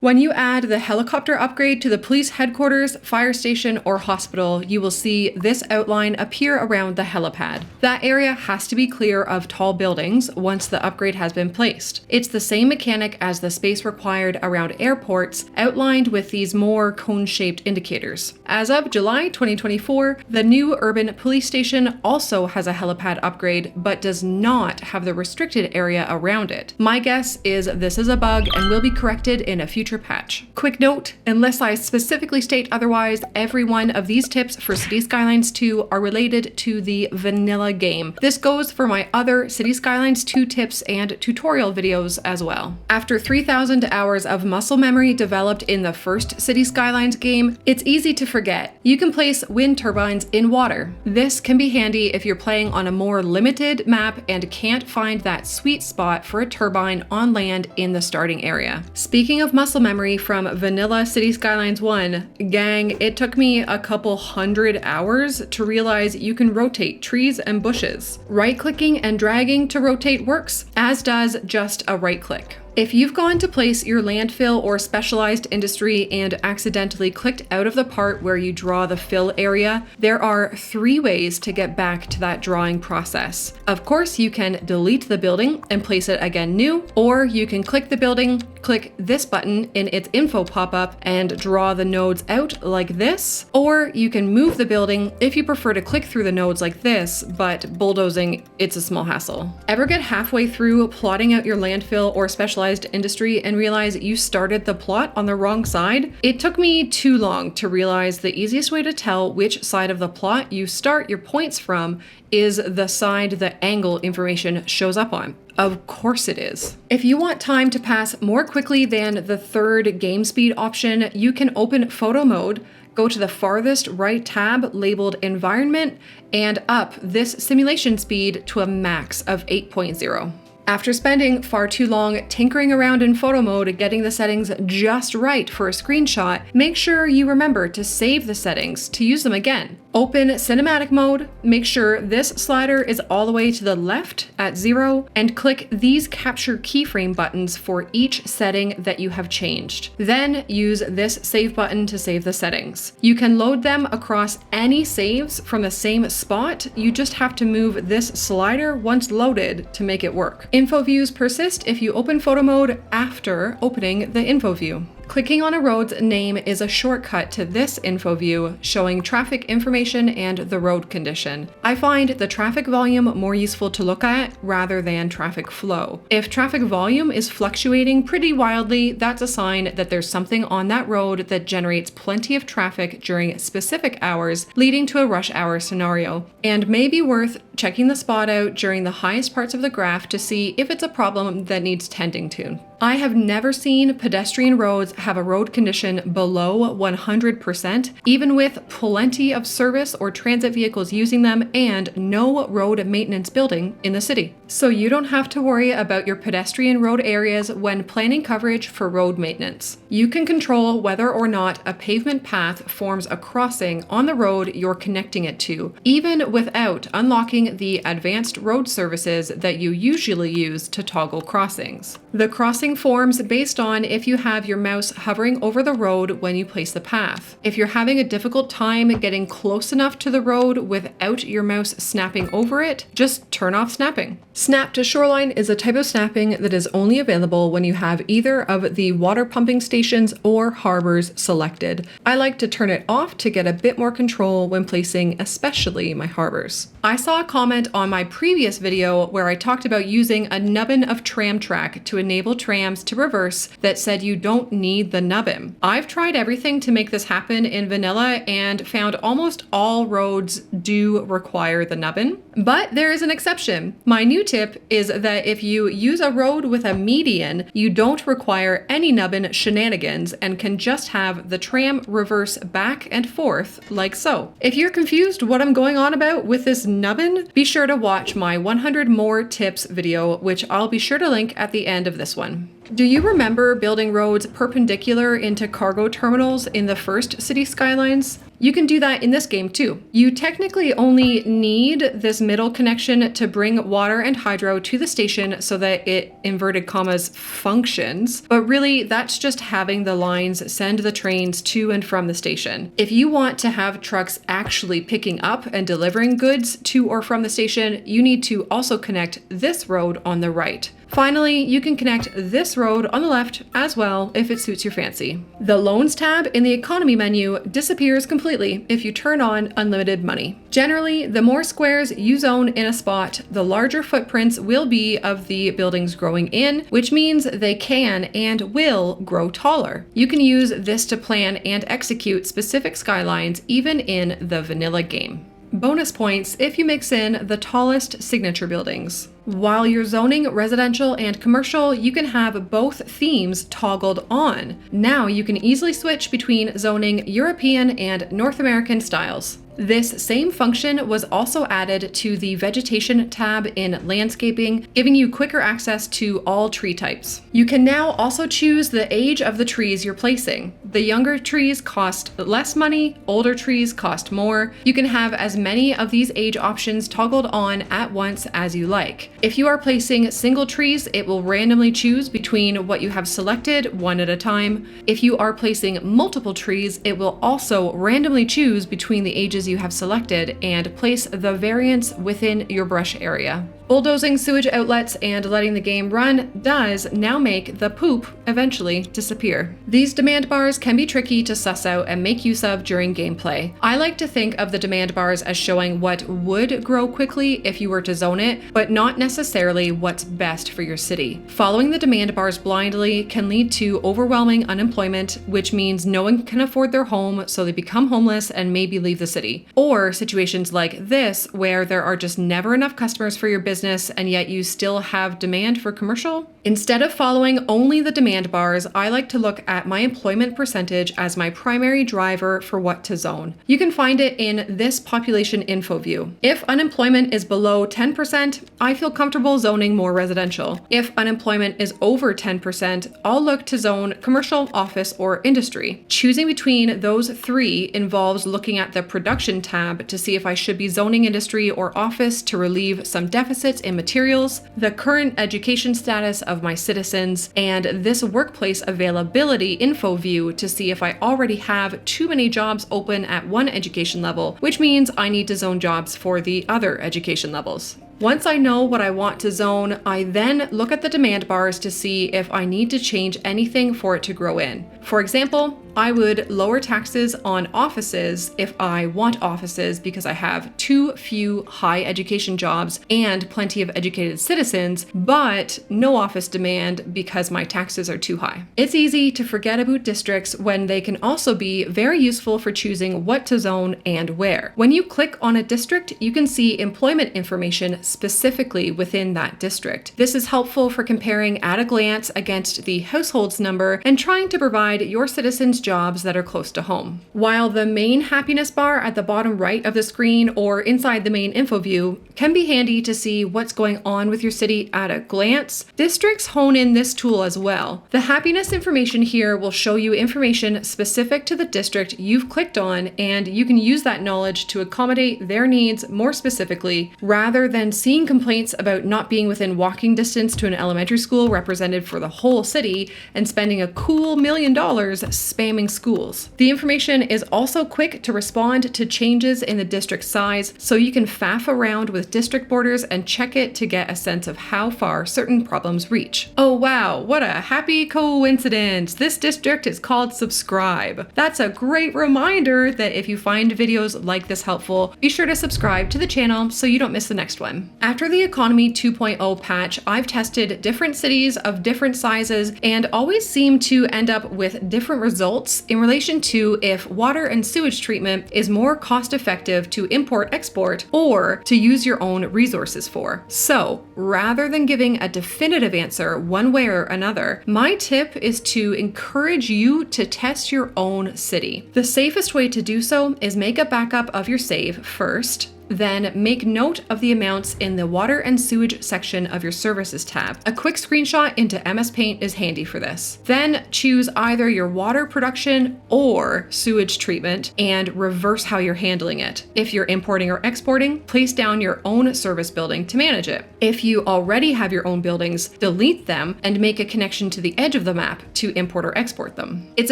When you add the helicopter upgrade to the police headquarters, fire station, or hospital, you will see this outline appear around the helipad. That area has to be clear of tall buildings once the upgrade has been placed. It's the same mechanic as the space required around airports, outlined with these more cone-shaped indicators. As of July 2024, the new urban police station also has a helipad upgrade, but does not have the restricted area around it. My guess is this is a bug and will be corrected in a future patch. Quick note, unless I specifically state otherwise, every one of these tips for City Skylines 2 are related to the vanilla game. This goes for my other City Skylines 2 tips and tutorial videos as well. After 3,000 hours of muscle memory developed in the first City Skylines game, it's easy to forget. You can place wind turbines in water. This can be handy if you're playing on a more limited map and can't find that sweet spot for a turbine on land in the starting area. Speaking of muscle memory from vanilla City Skylines 1, gang, it took me a couple hundred hours to realize you can rotate trees and bushes. Right-clicking and dragging to rotate works, as does just a right click. If you've gone to place your landfill or specialized industry and accidentally clicked out of the part where you draw the fill area, there are 3 ways to get back to that drawing process. Of course, you can delete the building and place it again new, or you can click the building, click this button in its info pop-up and draw the nodes out like this, or you can move the building if you prefer to click through the nodes like this, but bulldozing, it's a small hassle. Ever get halfway through plotting out your landfill or specialized industry and realize you started the plot on the wrong side? It took me too long to realize the easiest way to tell which side of the plot you start your points from is the side the angle information shows up on. Of course it is. If you want time to pass more quickly than the third game speed option, you can open photo mode, go to the farthest right tab labeled environment, and up this simulation speed to a max of 8.0. After spending far too long tinkering around in photo mode getting the settings just right for a screenshot, make sure you remember to save the settings to use them again. Open cinematic mode, make sure this slider is all the way to the left at 0, and click these capture keyframe buttons for each setting that you have changed. Then use this save button to save the settings. You can load them across any saves from the same spot, you just have to move this slider once loaded to make it work. Info views persist if you open photo mode after opening the info view. Clicking on a road's name is a shortcut to this info view, showing traffic information and the road condition. I find the traffic volume more useful to look at rather than traffic flow. If traffic volume is fluctuating pretty wildly, that's a sign that there's something on that road that generates plenty of traffic during specific hours, leading to a rush hour scenario, and may be worth checking the spot out during the highest parts of the graph to see if it's a problem that needs tending to. I have never seen pedestrian roads have a road condition below 100%, even with plenty of service or transit vehicles using them and no road maintenance building in the city. So you don't have to worry about your pedestrian road areas when planning coverage for road maintenance. You can control whether or not a pavement path forms a crossing on the road you're connecting it to, even without unlocking the advanced road services that you usually use to toggle crossings. The crossing forms based on if you have your mouse hovering over the road when you place the path. If you're having a difficult time getting close enough to the road without your mouse snapping over it, just turn off snapping. Snap to shoreline is a type of snapping that is only available when you have either of the water pumping stations or harbors selected. I like to turn it off to get a bit more control when placing especially my harbors. I saw a comment on my previous video where I talked about using a nubbin of tram track to enable trams to reverse that said you don't need the nubbin. I've tried everything to make this happen in vanilla and found almost all roads do require the nubbin, but there is an exception. My new tip is that if you use a road with a median, you don't require any nubbin shenanigans and can just have the tram reverse back and forth like so. If you're confused what I'm going on about with this nubbin, be sure to watch my 100 more tips video, which I'll be sure to link at the end of this one. Do you remember building roads perpendicular into cargo terminals in the first City Skylines? You can do that in this game too. You technically only need this middle connection to bring water and hydro to the station so that it, inverted commas, functions, but really that's just having the lines send the trains to and from the station. If you want to have trucks actually picking up and delivering goods to or from the station, you need to also connect this road on the right. Finally, you can connect this road on the left as well if it suits your fancy. The Loans tab in the economy menu disappears completely if you turn on unlimited money. Generally, the more squares you zone in a spot, the larger footprints will be of the buildings growing in, which means they can and will grow taller. You can use this to plan and execute specific skylines even in the vanilla game. Bonus points if you mix in the tallest signature buildings. While you're zoning residential and commercial, you can have both themes toggled on. Now you can easily switch between zoning European and North American styles. This same function was also added to the vegetation tab in landscaping, giving you quicker access to all tree types. You can now also choose the age of the trees you're placing. The younger trees cost less money, older trees cost more. You can have as many of these age options toggled on at once as you like. If you are placing single trees, it will randomly choose between what you have selected one at a time. If you are placing multiple trees, it will also randomly choose between the ages you have selected and place the variance within your brush area. Bulldozing sewage outlets and letting the game run does now make the poop eventually disappear. These demand bars can be tricky to suss out and make use of during gameplay. I like to think of the demand bars as showing what would grow quickly if you were to zone it, but not necessarily what's best for your city. Following the demand bars blindly can lead to overwhelming unemployment, which means no one can afford their home, so they become homeless and maybe leave the city. Or situations like this, where there are just never enough customers for your business and yet you still have demand for commercial. Instead of following only the demand bars, I like to look at my employment percentage as my primary driver for what to zone. You can find it in this population info view. If unemployment is below 10%, I feel comfortable zoning more residential. If unemployment is over 10%, I'll look to zone commercial, office, or industry. Choosing between those three involves looking at the production tab to see if I should be zoning industry or office to relieve some deficits in materials, the current education status of my citizens, and this workplace availability info view to see if I already have too many jobs open at one education level, which means I need to zone jobs for the other education levels. Once I know what I want to zone, I then look at the demand bars to see if I need to change anything for it to grow in. For example, I would lower taxes on offices if I want offices because I have too few high education jobs and plenty of educated citizens, but no office demand because my taxes are too high. It's easy to forget about districts when they can also be very useful for choosing what to zone and where. When you click on a district, you can see employment information specifically within that district. This is helpful for comparing at a glance against the households number and trying to provide your citizens jobs that are close to home. While the main happiness bar at the bottom right of the screen or inside the main info view can be handy to see what's going on with your city at a glance, districts hone in this tool as well. The happiness information here will show you information specific to the district you've clicked on, and you can use that knowledge to accommodate their needs more specifically, rather than seeing complaints about not being within walking distance to an elementary school represented for the whole city and spending a cool $1 million spamming schools. The information is also quick to respond to changes in the district size, so you can faff around with district borders and check it to get a sense of how far certain problems reach. Oh wow, what a happy coincidence! This district is called Subscribe. That's a great reminder that if you find videos like this helpful, be sure to subscribe to the channel so you don't miss the next one. After the Economy 2.0 patch, I've tested different cities of different sizes and always seem to end up with different results in relation to if water and sewage treatment is more cost effective to import-export or to use your own resources for. So, rather than giving a definitive answer one way or another, my tip is to encourage you to test your own city. The safest way to do so is make a backup of your save first, Then make note of the amounts in the water and sewage section of your services tab. A quick screenshot into MS Paint is handy for this. Then choose either your water production or sewage treatment and reverse how you're handling it. If you're importing or exporting, place down your own service building to manage it. If you already have your own buildings, delete them and make a connection to the edge of the map to import or export them. It's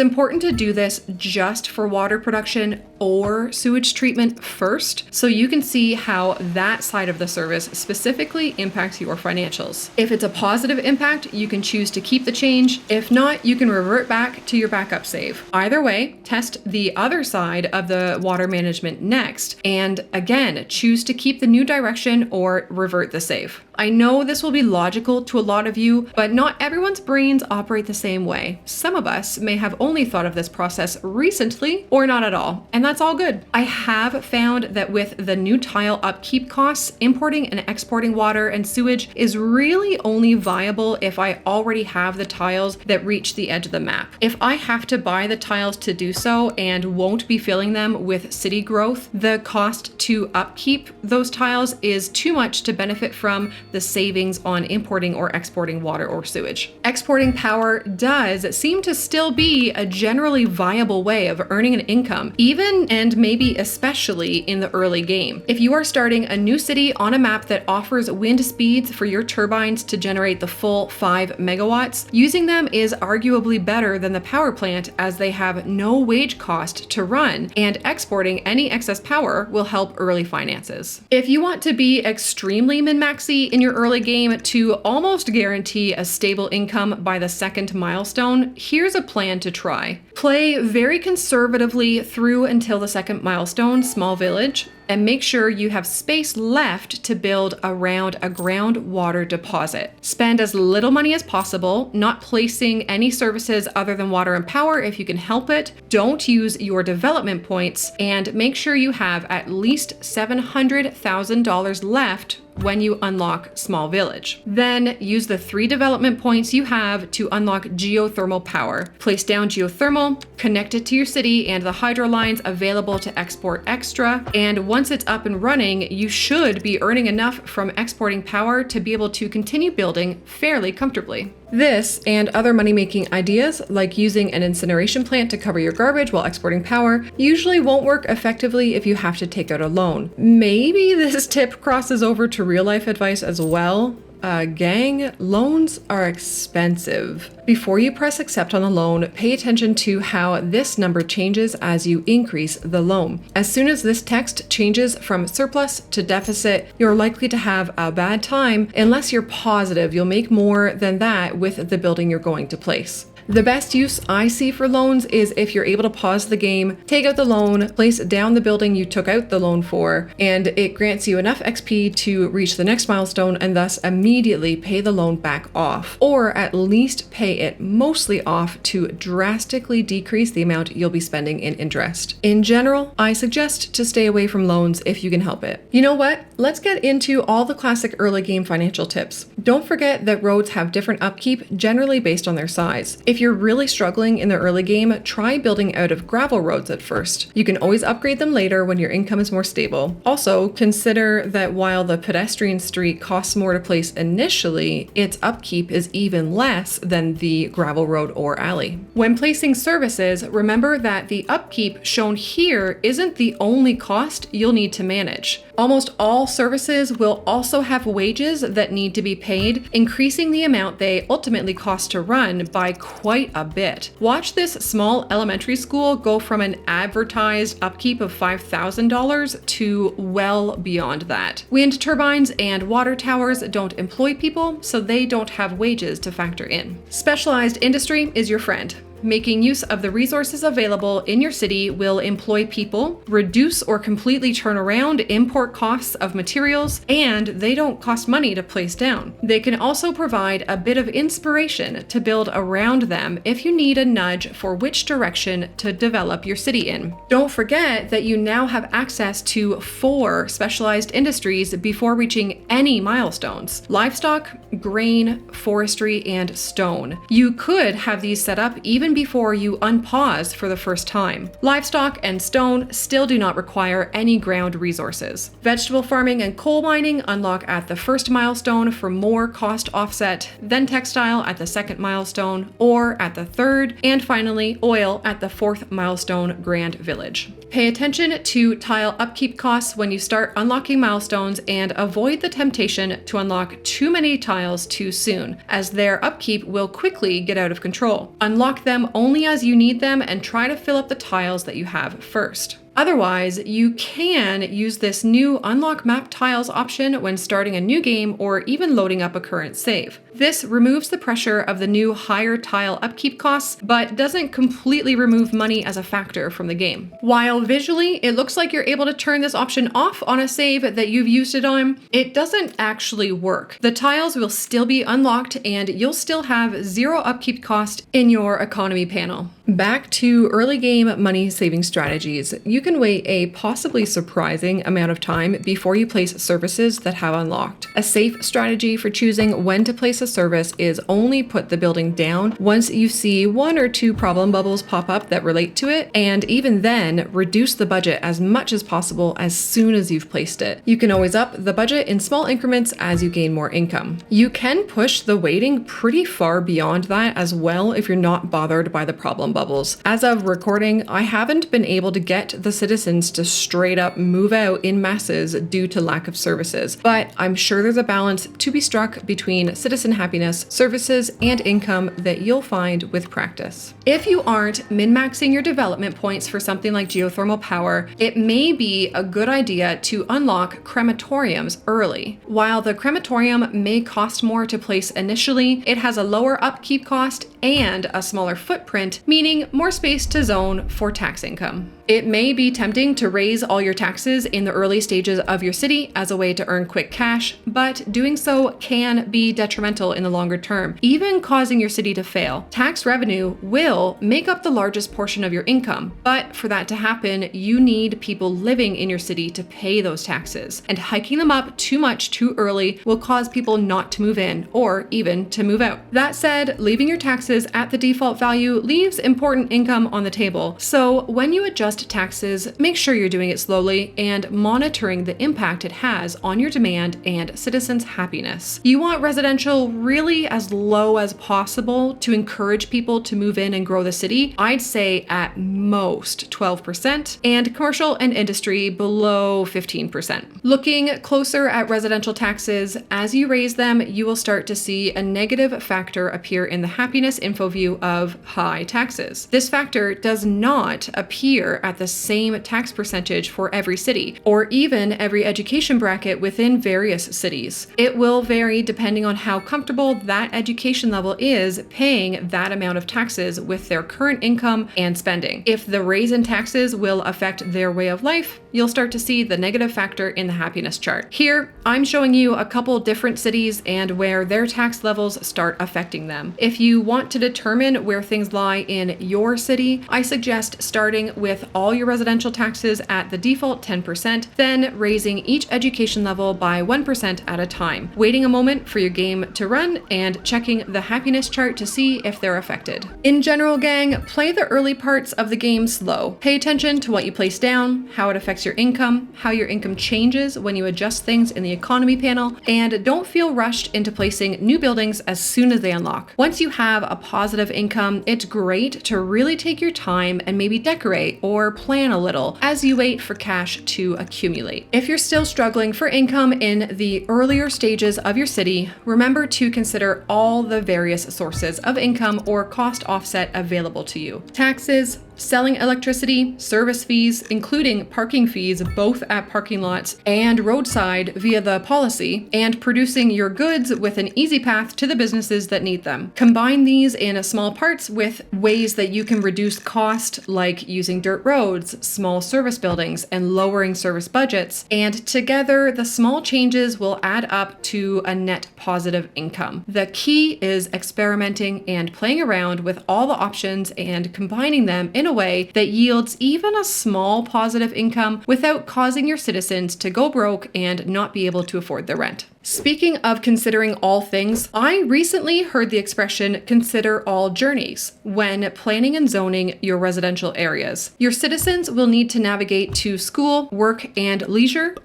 important to do this just for water production or sewage treatment first, so you can see how that side of the service specifically impacts your financials. If it's a positive impact, you can choose to keep the change. If not, you can revert back to your backup save. Either way, test the other side of the water management next, and again, choose to keep the new direction or revert the save. I know this will be logical to a lot of you, but not everyone's brains operate the same way. Some of us may have only thought of this process recently or not at all, and that's all good. I have found that with the new tile upkeep costs, importing and exporting water and sewage is really only viable if I already have the tiles that reach the edge of the map. If I have to buy the tiles to do so and won't be filling them with city growth, the cost to upkeep those tiles is too much to benefit from the savings on importing or exporting water or sewage. Exporting power does seem to still be a generally viable way of earning an income, even and maybe especially in the early game. If you are starting a new city on a map that offers wind speeds for your turbines to generate the full 5 megawatts, using them is arguably better than the power plant as they have no wage cost to run, and exporting any excess power will help early finances. If you want to be extremely min-maxy in your early game to almost guarantee a stable income by the second milestone, here's a plan to try. Play very conservatively through until the second milestone, Small Village, and make sure you have space left to build around a groundwater deposit. Spend as little money as possible, not placing any services other than water and power if you can help it. Don't use your development points, and make sure you have at least $700,000 left when you unlock Small Village. Then use the 3 development points you have to unlock geothermal power. Place down geothermal, connect it to your city and the hydro lines available to export extra, and once it's up and running, you should be earning enough from exporting power to be able to continue building fairly comfortably. This and other money-making ideas, like using an incineration plant to cover your garbage while exporting power, usually won't work effectively if you have to take out a loan. Maybe this tip crosses over to real-life advice as well. Gang, loans are expensive. Before you press accept on the loan, pay attention to how this number changes as you increase the loan. As soon as this text changes from surplus to deficit, you're likely to have a bad time unless you're positive you'll make more than that with the building you're going to place. The best use I see for loans is if you're able to pause the game, take out the loan, place down the building you took out the loan for, and it grants you enough XP to reach the next milestone and thus immediately pay the loan back off, or at least pay it mostly off to drastically decrease the amount you'll be spending in interest. In general, I suggest to stay away from loans if you can help it. You know what? Let's get into all the classic early game financial tips. Don't forget that roads have different upkeep, generally based on their size. If you're really struggling in the early game, try building out of gravel roads at first. You can always upgrade them later when your income is more stable. Also, consider that while the pedestrian street costs more to place initially, its upkeep is even less than the gravel road or alley. When placing services, remember that the upkeep shown here isn't the only cost you'll need to manage. Almost all services will also have wages that need to be paid, increasing the amount they ultimately cost to run by quite a bit. Watch this small elementary school go from an advertised upkeep of $5,000 to well beyond that. Wind turbines and water towers don't employ people, so they don't have wages to factor in. Specialized industry is your friend. Making use of the resources available in your city will employ people, reduce or completely turn around import costs of materials, and they don't cost money to place down. They can also provide a bit of inspiration to build around them if you need a nudge for which direction to develop your city in. Don't forget that you now have access to 4 specialized industries before reaching any milestones: livestock, grain, forestry, and stone. You could have these set up even even before you unpause for the first time. Livestock and stone still do not require any ground resources. Vegetable farming and coal mining unlock at the first milestone for more cost offset, then textile at the second milestone, or at the third, and finally oil at the fourth milestone, Grand Village. Pay attention to tile upkeep costs when you start unlocking milestones and avoid the temptation to unlock too many tiles too soon, as their upkeep will quickly get out of control. Unlock them only as you need them and try to fill up the tiles that you have first. Otherwise, you can use this new Unlock Map Tiles option when starting a new game or even loading up a current save. This removes the pressure of the new higher tile upkeep costs, but doesn't completely remove money as a factor from the game. While visually it looks like you're able to turn this option off on a save that you've used it on, it doesn't actually work. The tiles will still be unlocked and you'll still have zero upkeep cost in your economy panel. Back to early game money saving strategies. You can wait a possibly surprising amount of time before you place services that have unlocked. A safe strategy for choosing when to place a service is only put the building down once you see 1 or 2 problem bubbles pop up that relate to it, and even then, reduce the budget as much as possible as soon as you've placed it. You can always up the budget in small increments as you gain more income. You can push the waiting pretty far beyond that as well if you're not bothered by the problem bubbles. As of recording, I haven't been able to get the citizens to straight up move out in masses due to lack of services, but I'm sure there's a balance to be struck between citizen happiness, services, and income that you'll find with practice. If you aren't min-maxing your development points for something like geothermal power, it may be a good idea to unlock crematoriums early. While the crematorium may cost more to place initially, it has a lower upkeep cost and a smaller footprint, meaning more space to zone for tax income. It may be tempting to raise all your taxes in the early stages of your city as a way to earn quick cash, but doing so can be detrimental in the longer term, even causing your city to fail. Tax revenue will make up the largest portion of your income, but for that to happen, you need people living in your city to pay those taxes, and hiking them up too much too early will cause people not to move in or even to move out. That said, leaving your taxes at the default value leaves important income on the table, so when you adjust taxes, make sure you're doing it slowly and monitoring the impact it has on your demand and citizens' happiness. You want residential really as low as possible to encourage people to move in and grow the city. I'd say at most 12%, and commercial and industry below 15%. Looking closer at residential taxes, as you raise them, you will start to see a negative factor appear in the happiness info view of high taxes. This factor does not appear at the same tax percentage for every city, or even every education bracket within various cities. It will vary depending on how comfortable that education level is paying that amount of taxes with their current income and spending. If the raise in taxes will affect their way of life, you'll start to see the negative factor in the happiness chart. Here, I'm showing you a couple different cities and where their tax levels start affecting them. If you want to determine where things lie in your city, I suggest starting with all your residential taxes at the default 10%, then raising each education level by 1% at a time, waiting a moment for your game to run and checking the happiness chart to see if they're affected. In general, gang, play the early parts of the game slow. Pay attention to what you place down, how it affects your income, how your income changes when you adjust things in the economy panel, and don't feel rushed into placing new buildings as soon as they unlock. Once you have a positive income, it's great to really take your time and maybe decorate or plan a little as you wait for cash to accumulate. If you're still struggling for income in the earlier stages of your city, remember to consider all the various sources of income or cost offset available to you. Taxes, selling electricity, service fees, including parking fees both at parking lots and roadside via the policy, and producing your goods with an easy path to the businesses that need them. Combine these in small parts with ways that you can reduce cost, like using dirt roads, small service buildings, and lowering service budgets, and together the small changes will add up to a net positive income. The key is experimenting and playing around with all the options and combining them in a way that yields even a small positive income without causing your citizens to go broke and not be able to afford their rent. Speaking of considering all things, I recently heard the expression "consider all journeys" when planning and zoning your residential areas. Your citizens will need to navigate to school, work, and leisure.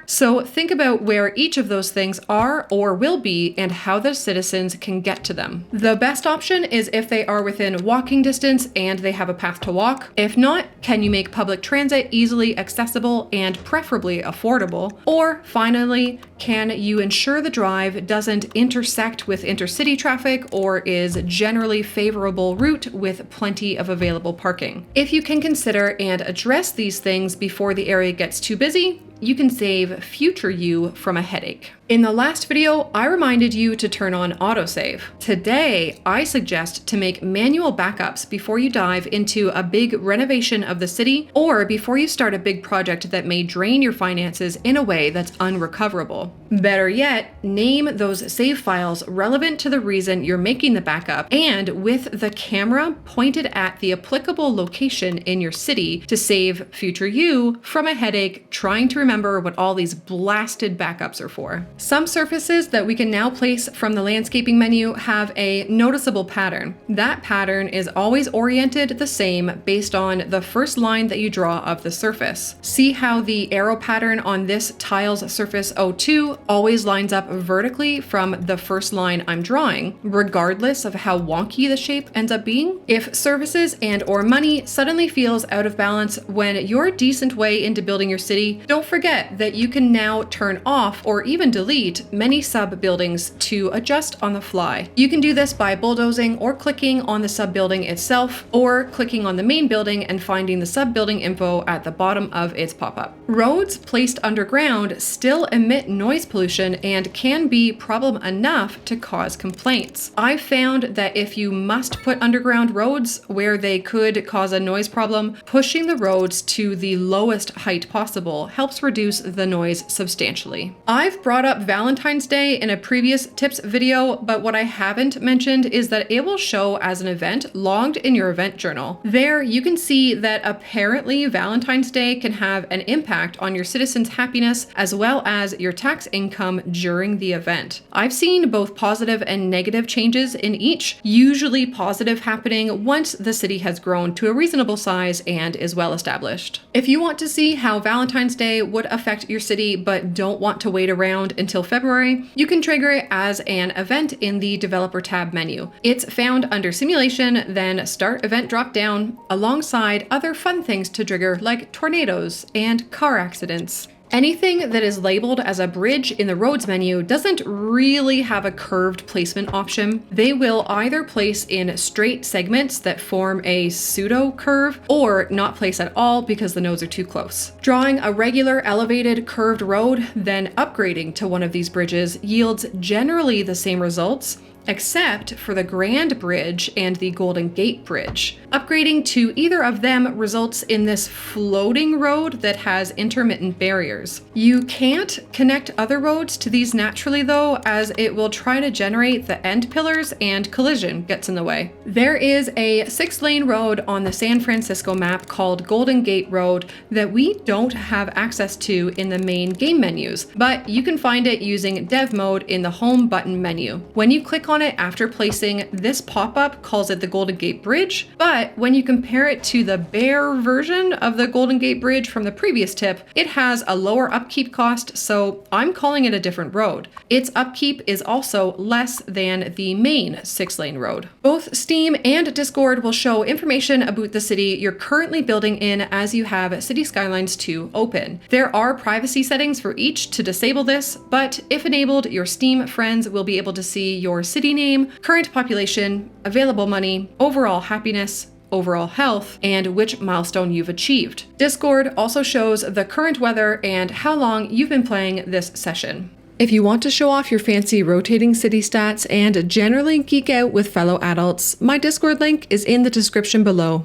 So think about where each of those things are or will be and how the citizens can get to them. The best option is if they are within walking distance and they have a path to walk. If not, can you make public transit easily accessible and preferably affordable? Or finally, can you ensure the drive doesn't intersect with intercity traffic or is generally favorable route with plenty of available parking? If you can consider and address these things before the area gets too busy, you can save future you from a headache. In the last video, I reminded you to turn on autosave. Today, I suggest to make manual backups before you dive into a big renovation of the city or before you start a big project that may drain your finances in a way that's unrecoverable. Better yet, name those save files relevant to the reason you're making the backup and with the camera pointed at the applicable location in your city to save future you from a headache trying to remember what all these blasted backups are for. Some surfaces that we can now place from the landscaping menu have a noticeable pattern. That pattern is always oriented the same based on the first line that you draw of the surface. See how the arrow pattern on this tile's surface 02 always lines up vertically from the first line I'm drawing, regardless of how wonky the shape ends up being? If services and or money suddenly feels out of balance when you're a decent way into building your city, don't forget that you can now turn off or even delete many sub-buildings to adjust on the fly. You can do this by bulldozing or clicking on the sub-building itself, or clicking on the main building and finding the sub-building info at the bottom of its pop-up. Roads placed underground still emit noise pollution and can be problem enough to cause complaints. I've found that if you must put underground roads where they could cause a noise problem, pushing the roads to the lowest height possible helps reduce the noise substantially. I've brought up Valentine's Day in a previous tips video, but what I haven't mentioned is that it will show as an event logged in your event journal. There you can see that apparently Valentine's Day can have an impact on your citizens' happiness as well as your tax income during the event. I've seen both positive and negative changes in each, usually positive happening once the city has grown to a reasonable size and is well established. If you want to see how Valentine's Day would affect your city but don't want to wait around until February, you can trigger it as an event in the Developer tab menu. It's found under Simulation, then Start Event drop down, alongside other fun things to trigger like tornadoes and car accidents. Anything that is labeled as a bridge in the roads menu doesn't really have a curved placement option. They will either place in straight segments that form a pseudo curve or not place at all because the nodes are too close. Drawing a regular elevated curved road, then upgrading to one of these bridges yields generally the same results, except for the Grand Bridge and the Golden Gate Bridge. Upgrading to either of them results in this floating road that has intermittent barriers. You can't connect other roads to these naturally though, as it will try to generate the end pillars and collision gets in the way. There is a 6-lane road on the San Francisco map called Golden Gate Road that we don't have access to in the main game menus, but you can find it using dev mode in the home button menu. When you click on it after placing, this pop-up calls it the Golden Gate Bridge, but when you compare it to the bare version of the Golden Gate Bridge from the previous tip, it has a lower upkeep cost, so I'm calling it a different road. Its upkeep is also less than the main 6-lane road. Both Steam and Discord will show information about the city you're currently building in as you have City Skylines II open. There are privacy settings for each to disable this, but if enabled, your Steam friends will be able to see your city name, current population, available money, overall happiness, overall health, and which milestone you've achieved. Discord also shows the current weather and how long you've been playing this session. If you want to show off your fancy rotating city stats and generally geek out with fellow adults, my Discord link is in the description below.